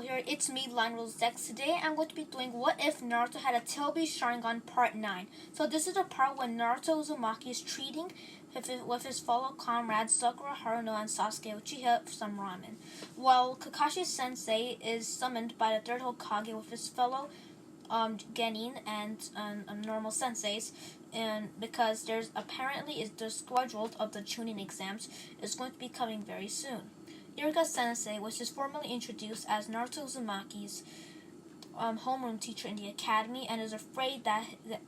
here, it's me, Lionel Zex. Today I'm going to be doing What If Naruto Had a Tailbeast Sharingan Part 9. So this is the part when Naruto Uzumaki is treating with his fellow comrades Sakura, Haruno, and Sasuke Uchiha some ramen. While Kakashi-sensei is summoned by the third Hokage with his fellow Genin and normal senseis, and because there's apparently the schedule of the tuning exams is going to be coming very soon. Iruka Sensei, which is formally introduced as Naruto Uzumaki's homeroom teacher in the academy, and is afraid that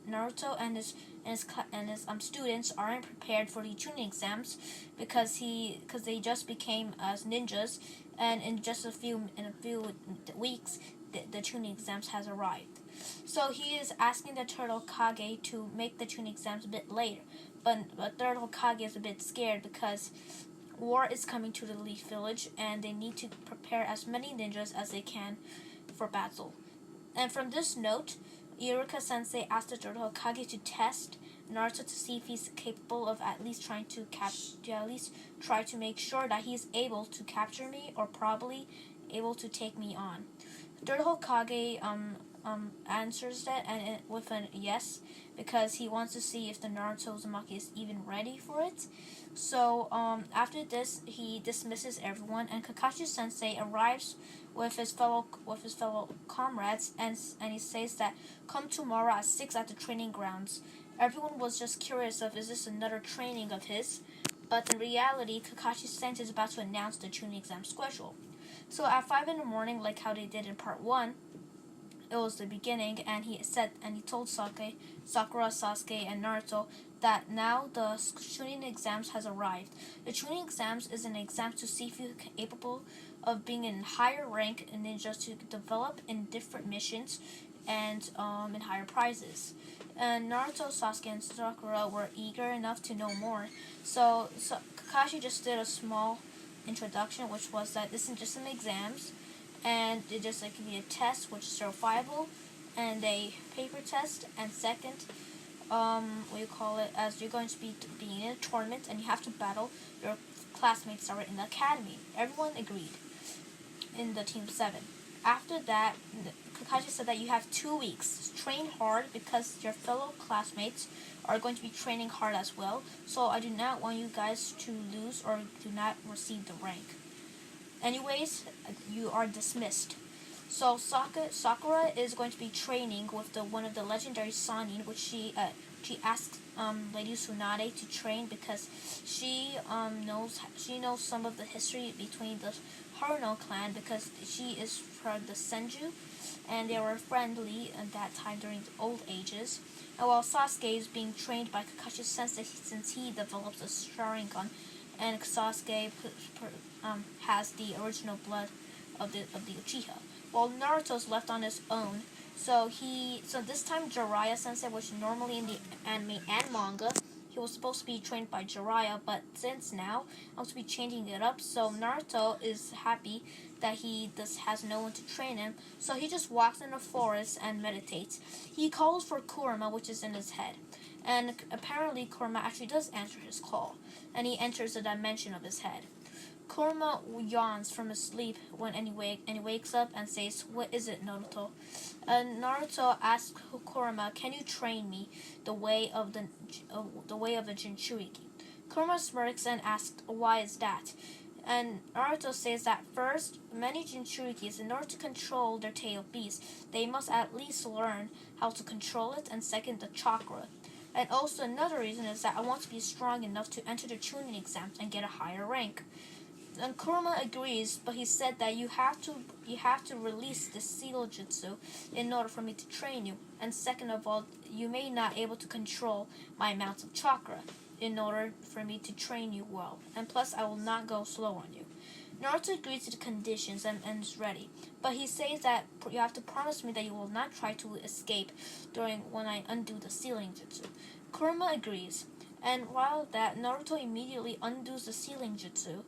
Naruto and his students aren't prepared for the tuning exams because they just became as ninjas, and in a few weeks the tuning exams has arrived. So he is asking the third Hokage to make the tuning exams a bit later, but the third Hokage is a bit scared because war is coming to the Leaf Village, and they need to prepare as many ninjas as they can for battle. And from this note, Iruka Sensei asked the third Hokage to test Naruto to see if he's capable of at least try to make sure that he's able to capture me, or probably able to take me on. The third Hokage answers that with a yes, because he wants to see if the Naruto Uzumaki is even ready for it. So after this, he dismisses everyone, and Kakashi-sensei arrives with his fellow comrades, and he says that come tomorrow at 6 at the training grounds. Everyone was just curious of, is this another training of his? But in reality, Kakashi-sensei is about to announce the tuning exam schedule. So at 5 in the morning, like how they did in part 1, it was the beginning, and he told Sakura, Sasuke, and Naruto that now the tuning exams has arrived. The tuning exams is an exam to see if you're capable of being in higher rank in ninjas to develop in different missions and in higher prizes. And Naruto, Sasuke, and Sakura were eager enough to know more. So Kakashi just did a small introduction, which was that this is just some exams, and it just can be a test, which is verifiable, and a paper test, and second, as you're going to be being in a tournament, and you have to battle your classmates that were in the academy. Everyone agreed in the Team 7. After that, Kakashi said that you have 2 weeks. Train hard, because your fellow classmates are going to be training hard as well, so I do not want you guys to lose or do not receive the rank. Anyways, you are dismissed. So Sakura is going to be training with one of the legendary Sannin, which she asked Lady Tsunade to train because she knows some of the history between the Haruno clan, because she is from the Senju, and they were friendly at that time during the old ages. And while Sasuke is being trained by Kakashi-sensei since he develops a Sharingan, and Sasuke has the original blood of the Uchiha, while Naruto's left on his own. So this time Jiraiya Sensei, which normally in the anime and manga, he was supposed to be trained by Jiraiya, but since now I'm supposed to be changing it up. So Naruto is happy that he has no one to train him, so he just walks in the forest and meditates. He calls for Kurama, which is in his head, and apparently Kurama actually does answer his call, and he enters the dimension of his head. Kurama yawns from his sleep and he wakes up and says, "What is it, Naruto?" And Naruto asks Kurama, "Can you train me the way of the Jinchuriki?" Kurama smirks and asks, "Why is that?" And Naruto says that first, many Jinchurikis, in order to control their tail beast, they must at least learn how to control it, and second, the chakra. And also another reason is that I want to be strong enough to enter the tuning exams and get a higher rank. And Kurama agrees, but he said that you have to release the seal jutsu in order for me to train you. And second of all, you may not able to control my amounts of chakra in order for me to train you well. And plus, I will not go slow on you. Naruto agrees to the conditions and is ready, but he says that you have to promise me that you will not try to escape when I undo the sealing jutsu. Kurama agrees, and while that, Naruto immediately undoes the sealing jutsu,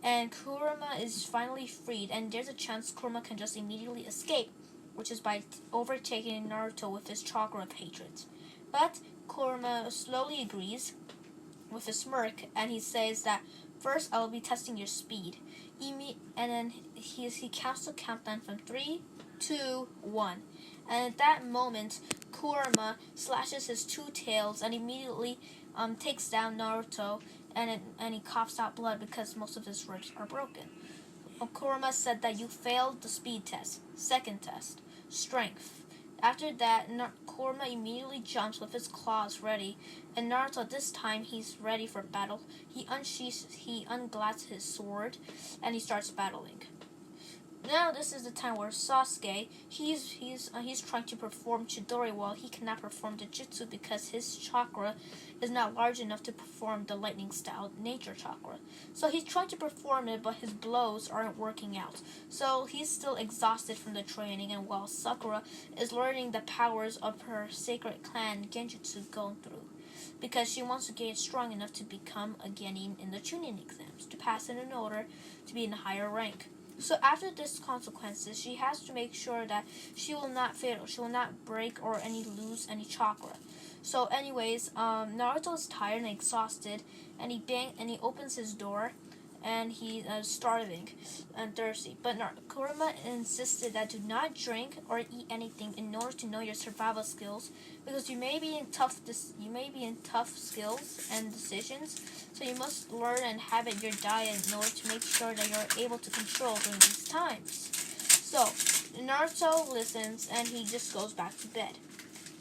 and Kurama is finally freed, and there's a chance Kurama can just immediately escape, which is by overtaking Naruto with his chakra of hatred. But Kurama slowly agrees with a smirk, and he says that First, I will be testing your speed. And then he counts the countdown from 3, 2, 1. And at that moment, Kurama slashes his two tails and immediately takes down Naruto, and he coughs out blood because most of his ribs are broken. Kurama said that you failed the speed test. Second test, strength. After that, Kurama immediately jumps with his claws ready, and Naruto this time he's ready for battle. He unglads his sword, and he starts battling. Now this is the time where Sasuke, he's trying to perform Chidori while he cannot perform the jutsu because his chakra is not large enough to perform the lightning style nature chakra. So he's trying to perform it, but his blows aren't working out. So he's still exhausted from the training, and while Sakura is learning the powers of her sacred clan Genjutsu going through, because she wants to get strong enough to become a genin in the Chunin exams, to pass it in order to be in a higher rank. So after this consequences, she has to make sure that she will not fail, she will not break or lose any chakra. So anyways, Naruto is tired and exhausted, and he opens his door, and he is starving and thirsty. But Kurama insisted that do not drink or eat anything in order to know your survival skills, because you may be in tough skills and decisions. So you must learn and habit your diet in order to make sure that you're able to control during these times. So Naruto listens, and he just goes back to bed.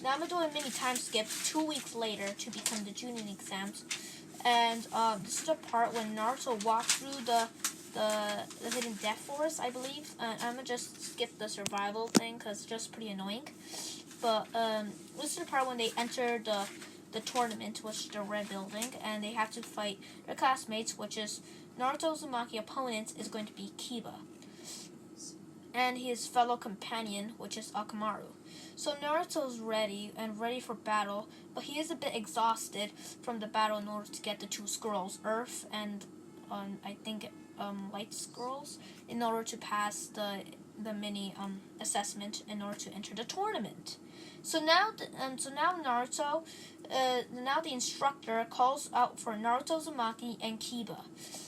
Now I'm going to do a mini time skip 2 weeks later to become the Chunin exams. And this is the part when Naruto walked through the hidden death forest, I believe. I'm going to just skip the survival thing because it's just pretty annoying. But this is the part when they enter the tournament, which is the red building, and they have to fight their classmates, which is Naruto Uzumaki opponent is going to be Kiba, and his fellow companion, which is Akamaru. So Naruto's ready for battle, but he is a bit exhausted from the battle in order to get the two scrolls, Earth and Light scrolls, in order to pass the mini assessment in order to enter the tournament. So now Naruto, now the instructor calls out for Naruto Uzumaki and Kiba.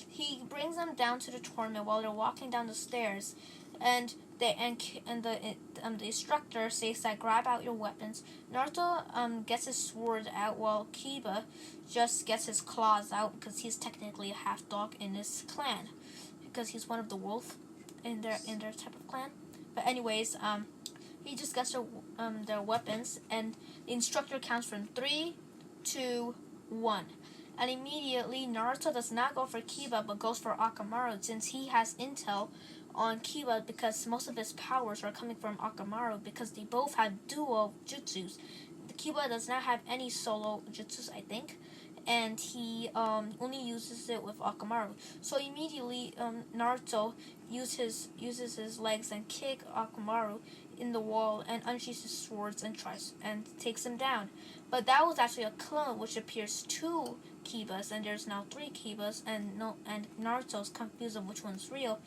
He brings them down to the tournament while they're walking down the stairs, and the instructor says that grab out your weapons. Naruto gets his sword out, while Kiba just gets his claws out because he's technically a half dog in his clan, because he's one of the wolf in their type of clan. But anyways, he just gets their weapons, and the instructor counts from 3, 2, 1. And immediately Naruto does not go for Kiba but goes for Akamaru, since he has intel on Kiba because most of his powers are coming from Akamaru because they both have dual jutsus. Kiba does not have any solo jutsus, I think, and he only uses it with Akamaru. So immediately Naruto uses his legs and kick Akamaru in the wall and unsheathes his swords and takes him down. But that was actually a clone, which appears 2 Kibas, and there's now 3 Kibas, and Naruto's confused on which one's real.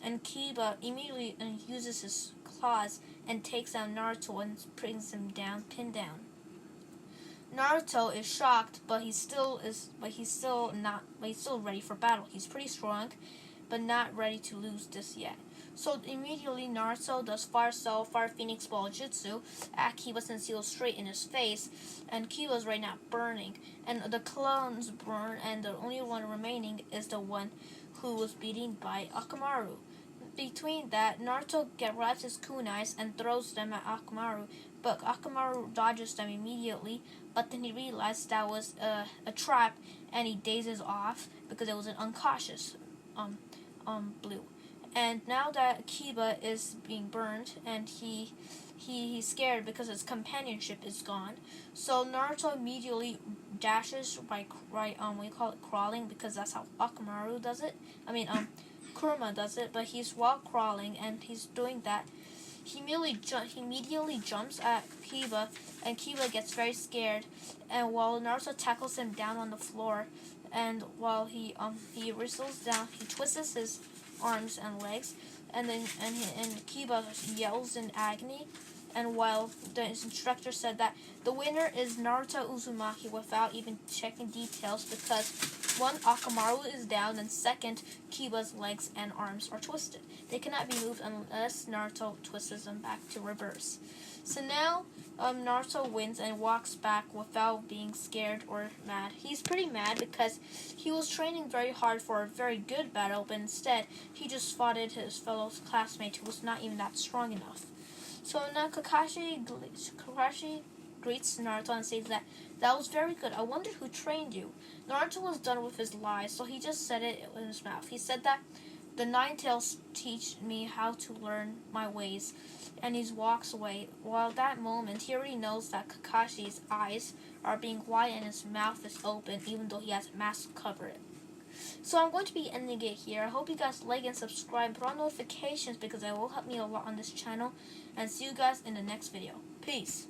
And Kiba immediately uses his claws and takes down Naruto and brings him down, pinned down. Naruto is shocked, but he's still ready for battle. He's pretty strong, but not ready to lose this yet. So immediately Naruto does Fire Cell, Fire Phoenix Ball Jutsu at Kiba, since he goes straight in his face, and Kiba's right now burning, and the clones burn, and the only one remaining is the one who was beaten by Akamaru. Between that, Naruto grabs his kunais and throws them at Akamaru, but Akamaru dodges them immediately, but then he realized that was a trap, and he dazes off because it was an uncautious blue. And now that Kiba is being burned, and he's scared because his companionship is gone, so Naruto immediately dashes by we call it crawling, because that's how Akamaru does it. Kurama does it, but he's while crawling, and he's doing that. He immediately jumps at Kiba, and Kiba gets very scared. And while Naruto tackles him down on the floor, and while he wrestles down, he twists his arms and legs, and Kiba yells in agony. And while the instructor said that the winner is Naruto Uzumaki without even checking details, because One, Akamaru is down, and second, Kiba's legs and arms are twisted. They cannot be moved unless Naruto twists them back to reverse. So now Naruto wins and walks back without being scared or mad. He's pretty mad because he was training very hard for a very good battle, but instead he just fought his fellow classmate who was not even that strong enough. So now Kakashi greets Naruto and says that was very good. I wondered who trained you. Naruto was done with his lies, so he just said it in his mouth. He said that the Nine Tails teach me how to learn my ways, and he walks away. While at that moment, he already knows that Kakashi's eyes are being wide and his mouth is open, even though he has a mask to cover it. So I'm going to be ending it here. I hope you guys like and subscribe, put on notifications because it will help me a lot on this channel, and see you guys in the next video. Peace.